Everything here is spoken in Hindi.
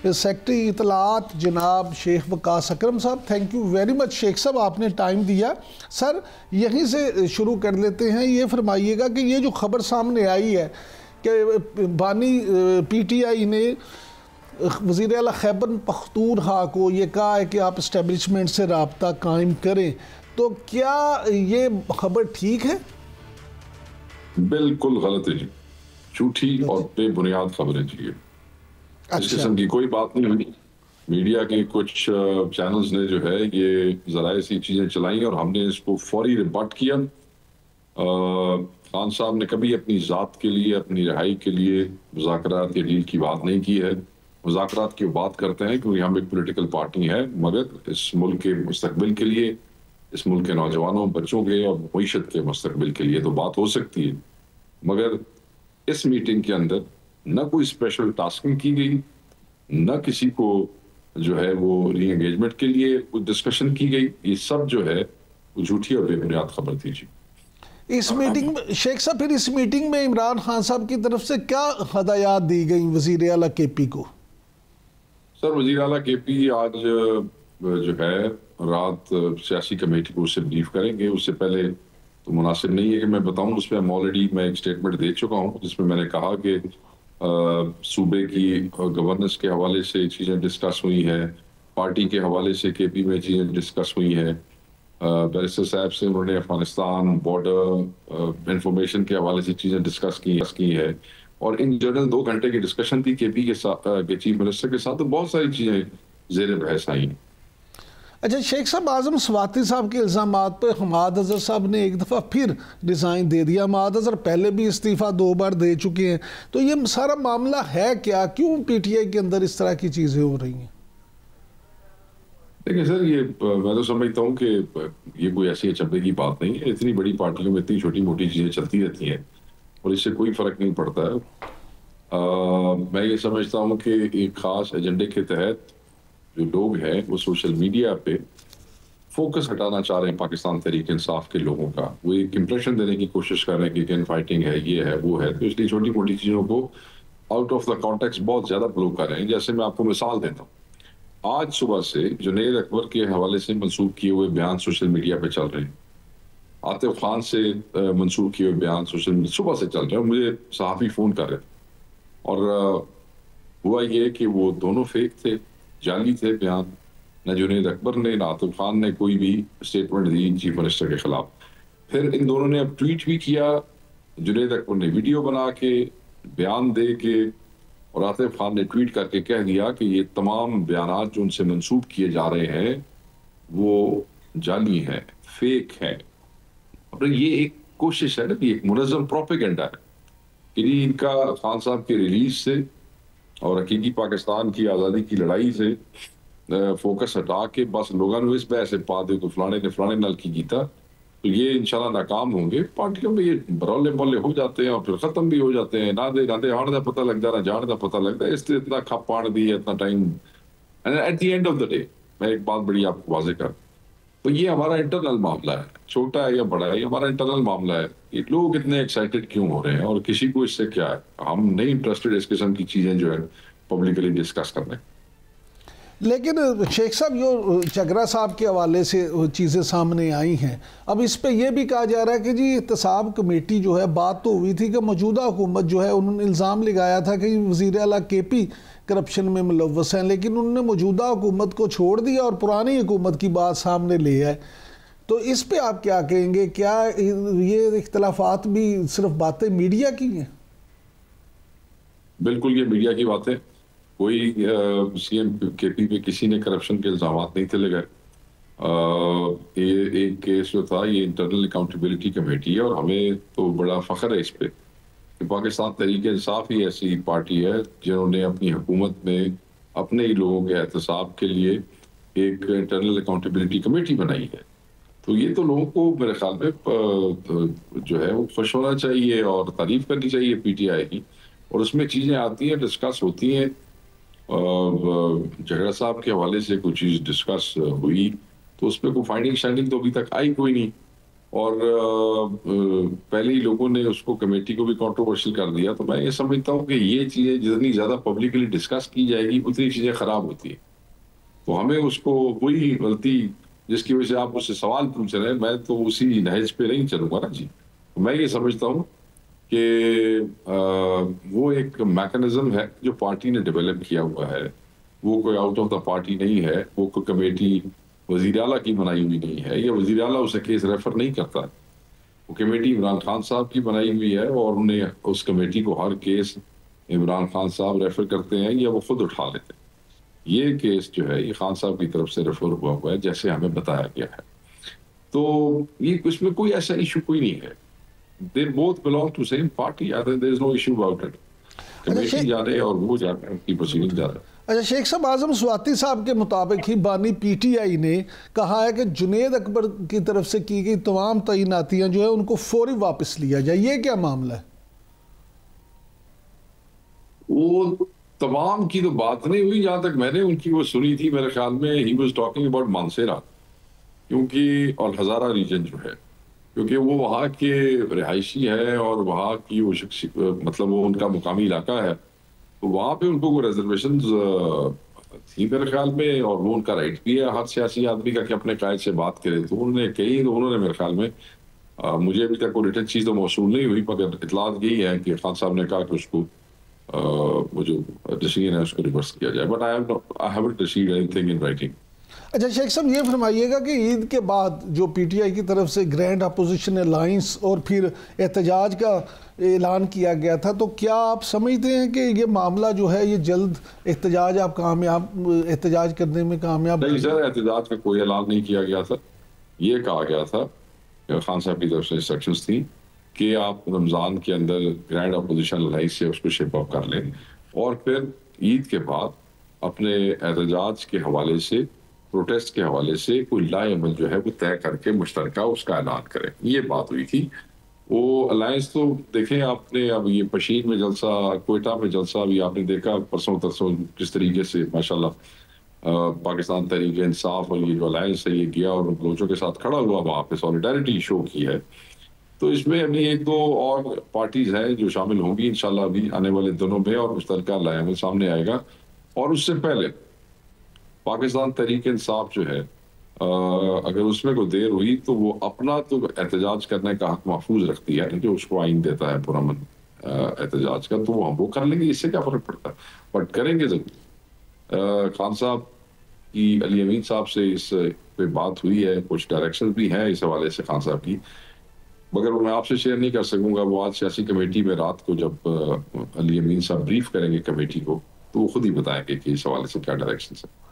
सेक्रेटरी इतलात जनाब Sheikh Waqas Akram sahab. Thank you very much Sheikh sahab, आपने टाइम दिया। सर यहीं से शुरू कर लेते हैं, ये फरमाइएगा कि ये जो खबर सामने आई है कि बानी PTI ने वज़ीर आला खैबर पख्तूनख्वा को ये कहा है कि आप इस्टेब्लिशमेंट से रब्ता कायम करें, तो क्या ये खबर ठीक है? बिल्कुल गलत है जी, झूठी और बेबुनियाद खबरें जी। इस किस्म की कोई बात नहीं हुई। मीडिया के कुछ चैनल्स ने जो है ये जरा ऐसी चीजें चलाई और हमने इसको फौरी रिबट किया। खान साहब ने कभी अपनी जात के लिए, अपनी रिहाई के लिए मुज़ाकरात या डील की बात नहीं की है। मुज़ाकरात की बात करते हैं क्योंकि हम एक पॉलिटिकल पार्टी है, मगर इस मुल्क के मुस्तकबिल के लिए, इस मुल्क के नौजवानों बच्चों के और मईशत के मुस्तकबिल के लिए तो बात हो सकती है। मगर इस मीटिंग के अंदर न कोई स्पेशल टास्किंग की गई, न किसी को जो है वो री एंगेजमेंट के लिए कुछ डिस्कशन की गई। ये सब जो है वो झूठी और बेबुनियाद खबर थी जी। इस मीटिंग में शेख साहब, फिर इस मीटिंग में इमरान खान साहब की तरफ से क्या हदायत दी गई वज़ीर आला KP को? सर वज़ीर आला KP आज जो है रात सियासी कमेटी को उससे ब्रीफ करेंगे। उससे पहले तो मुनासिब नहीं है कि मैं बताऊं, उस पर ऑलरेडी मैं एक स्टेटमेंट दे चुका हूं जिसमें मैंने कहा कि सूबे की गवर्नेंस के हवाले से चीज़ें डिस्कस हुई हैं, पार्टी के हवाले से KP में चीज़ें डिस्कस हुई हैं। बैरिस्टर साहब से उन्होंने अफगानिस्तान बॉर्डर इंफॉर्मेशन के हवाले से चीज़ें डिस्कस की है और इन जनरल 2 घंटे की डिस्कशन थी KP के साथ, के चीफ मिनिस्टर के साथ। तो बहुत सारी चीज़ें ज़ेर बहस आई। अच्छा शेख साहब, आज़म स्वाति साहब के इल्ज़ामात पर हमाद अज़हर साहब ने एक दफ़ा फिर रिज़ाइन दे दिया। हमाद अज़हर पहले भी इस्तीफ़ा 2 बार दे चुके हैं, तो ये सारा मामला है क्या? क्यों PTI के अंदर इस तरह की चीज़ें हो रही हैं? देखिए सर, ये मैं तो समझता हूँ कि ये कोई ऐसी अचंभे की बात नहीं है। इतनी बड़ी पार्टियों में इतनी छोटी मोटी चीज़ें चलती रहती हैं और इससे कोई फ़र्क नहीं पड़ता है। मैं ये समझता हूँ कि एक ख़ास एजेंडे के तहत जो लोग हैं वो सोशल मीडिया पे फोकस हटाना चाह रहे हैं पाकिस्तान तहरीक इंसाफ के लोगों का। वो एक इम्प्रेशन देने की कोशिश कर रहे हैं कि गन फाइटिंग है, ये है, वो है। तो इसलिए छोटी मोटी चीज़ों को आउट ऑफ द कॉन्टेक्स्ट बहुत ज़्यादा ब्लो कर रहे हैं। जैसे मैं आपको मिसाल देता हूँ, आज सुबह से जुनैद अकबर के हवाले से मंसूब किए हुए बयान सोशल मीडिया पे चल रहे हैं। आतिफ खान से मंसूब किए हुए बयान सोशल मीडिया सुबह से चल रहे हैं। मुझे सहाफ़ी फ़ोन कर रहे थे और हुआ ये कि वो दोनों फेक थे, जाली थे बयान। न जुनैद अकबर ने, न आतिफ खान ने कोई भी स्टेटमेंट दी चीफ मिनिस्टर के खिलाफ। फिर इन दोनों ने अब ट्वीट भी किया। जुनैद अकबर ने वीडियो बना के, बयान दे के, और आतिफ खान ने ट्वीट करके कह दिया कि ये तमाम बयानात जो उनसे मंसूब किए जा रहे हैं वो जाली हैं, फेक हैं। और ये एक कोशिश है ना, कि एक मुनज़्ज़म प्रोपेगेंडा है कि इनका खान साहब की रिलीज से और हकीकी पाकिस्तान की आज़ादी की लड़ाई से फोकस हटा के बस लोगों ने इस पे ऐसे पा दे तो फलाने ने फलाने नल की जीता, तो ये इंशाल्लाह नाकाम होंगे। पार्टियों में ये बरौले बल्ले हो जाते हैं और फिर खत्म भी हो जाते हैं। ना दे हाण दा पता लगता, ना जान का पता लगता है। इससे इतना खप पाण दी है, इतना time. And at the end of the day मैं एक बात बड़ी आपको वाज़ेह कर, तो ये हमारा इंटरनल मामला है, छोटा है या बड़ा है, ये हमारा इंटरनल मामला है। ये लोग इतने एक्साइटेड क्यों हो रहे हैं और किसी को इससे क्या है? हम नहीं इंटरेस्टेड इस किस्म की चीजें जो है पब्लिकली डिस्कस करने। लेकिन शेख साहब, जो चगरा साहब के हवाले से चीज़ें सामने आई हैं, अब इस पे ये भी कहा जा रहा है कि जी एहतसाब कमेटी जो है, बात तो हुई थी कि मौजूदा हुकूमत जो है उन्होंने इल्ज़ाम लगाया था कि वज़ीर आला KP करप्शन में मुलव्वस हैं, लेकिन उन्होंने मौजूदा हुकूमत को छोड़ दिया और पुरानी हुकूमत की बात सामने ले आए। तो इस पे आप क्या कहेंगे? क्या ये इख्तलाफात भी सिर्फ बातें मीडिया की हैं? बिल्कुल ये मीडिया की बातें। कोई CM KP पे किसी ने करप्शन के इल्जाम नहीं थे लगाए। ये एक केस जो था, ये इंटरनल अकाउंटेबिलिटी कमेटी है और हमें तो बड़ा फख्र है इस पे कि पाकिस्तान तहरीक इंसाफ ही ऐसी पार्टी है जिन्होंने अपनी हुकूमत में अपने ही लोगों के एहतसाब के लिए एक इंटरनल अकाउंटेबिलिटी कमेटी बनाई है। तो ये तो लोगों को मेरे ख्याल में जो है वो खुश होना चाहिए और तारीफ करनी चाहिए PTI की। और उसमें चीज़ें आती हैं, डिस्कस होती हैं। झगड़ा साहब के हवाले से कोई चीज़ डिस्कस हुई तो उस पर कोई फाइंडिंग शाइंडिंग तो अभी तक आई कोई नहीं। और पहले ही लोगों ने उसको कमेटी को भी कंट्रोवर्शियल कर दिया। तो मैं ये समझता हूँ कि ये चीज़ें जितनी ज़्यादा पब्लिकली डिस्कस की जाएगी उतनी चीज़ें ख़राब होती हैं। तो हमें उसको वही गलती जिसकी वजह से आप मुझसे सवाल पूछ रहे हैं, मैं तो उसी नहज पे नहीं चलूंगा ना जी। तो मैं ये समझता हूँ कि वो एक मैकेनिज्म है जो पार्टी ने डेवलप किया हुआ है। वो कोई आउट ऑफ द पार्टी नहीं है, वो कोई कमेटी वजीर आला की बनाई हुई नहीं है, या वजीर आला उसे केस रेफर नहीं करता। वो कमेटी इमरान खान साहब की बनाई हुई है और उन्हें उस कमेटी को हर केस इमरान खान साहब रेफर करते हैं या वो खुद उठा लेते हैं। ये केस जो है ये खान साहब की तरफ से रेफर हुआ है जैसे हमें बताया गया है। तो ये इसमें कोई ऐसा इशू कोई नहीं है। They both belong to same party, there is no issue about it. अच्छा कमेटी जाने और वो जाने, उनकी प्रोसीडिंग जाने। अच्छा, शेख साहब, आजम स्वाति साहब के मुताबिक ही बानी पीटीआई ने कहा है कि जुनेद अकबर की तरफ से की गई तमाम तैनातियां जो है उनको फौरी वापस लिया जाए। ये क्या मामला है? वो तमाम की तो बात नहीं हुई, जहां तक मैंने उनकी वो सुनी थी, मेरे ख्याल में he was talking about Mansehra, क्योंकि और हजारा रीजन जो है, क्योंकि वो वहाँ के रिहायशी है और वहाँ की वो मतलब वो उनका मुकामी इलाका है। तो वहाँ पे उनको कोई रिजर्वेशन थी मेरे ख्याल में, और वो उनका राइट भी है हर सियासी आदमी का कि अपने कायद से बात करे। तो उन्होंने कही, तो उन्होंने मेरे ख्याल में मुझे अभी तक कोई रिटर्न चीज़ तो मौसूल नहीं हुई, मगर इतलात यही है कि खान साहब ने कहा कि उसको वो जो डिसीजन है उसको रिवर्स किया जाए। But I haven't received anything in writing. अच्छा शेख साहब, ये फरमाइएगा कि ईद के बाद जो पीटीआई की तरफ से ग्रैंड अपोजिशन अलायंस और फिर एहतजाज का ऐलान किया गया था, तो क्या आप समझते हैं कि ये मामला जो है ये जल्द एहतजाज आप कामयाब एहतजाज करने में कामयाब? नहीं सर, एहतजाज का कोई ऐलान नहीं किया गया था। ये कहा गया था, खान साहब की तरफ से इंस्ट्रक्शंस थी कि आप रमज़ान के अंदर ग्रैंड अपोजिशन अलायंस से उसको शिप अप कर लें और फिर ईद के बाद अपने एहतजाज के हवाले से, प्रोटेस्ट के हवाले से कोई लाएमल जो है वो तय करके मुश्तरका उसका ऐलान करें। ये बात हुई थी। वो अलायंस तो देखें आपने, अब ये पशीन में जलसा, कोयटा में जलसा अभी आपने देखा परसों तरसों किस तरीके से माशाल्लाह पाकिस्तान तहरीक इंसाफ और ये जो अलायंस है ये गया और बलोचों के साथ खड़ा हुआ, वहाँ पे सॉलिडारिटी शो की है। तो इसमें अभी एक दो और पार्टीज हैं जो शामिल होंगी इंशाल्लाह अभी आने वाले दिनों में, और मुश्तरका लाएमल सामने आएगा। और उससे पहले पाकिस्तान तहरीक इंसाफ जो है, अगर उसमें कोई देर हुई तो वो अपना तो एहतजाज करने का हक महफूज रखती है जो उसको आइन देता है पुरअमन एहतजाज का, तो वो कर लेंगे, इससे क्या फर्क पड़ता है। बट करेंगे जरूर। खान साहब की अली अमीन साहब से इस पे बात हुई है, कुछ डायरेक्शन भी हैं इस हवाले से खान साहब की, मगर मैं आपसे शेयर नहीं कर सकूंगा। वो आज सियासी कमेटी में रात को जब अली अमीन साहब ब्रीफ करेंगे कमेटी को, तो वो खुद ही बताएंगे कि इस हवाले से क्या डायरेक्शन है।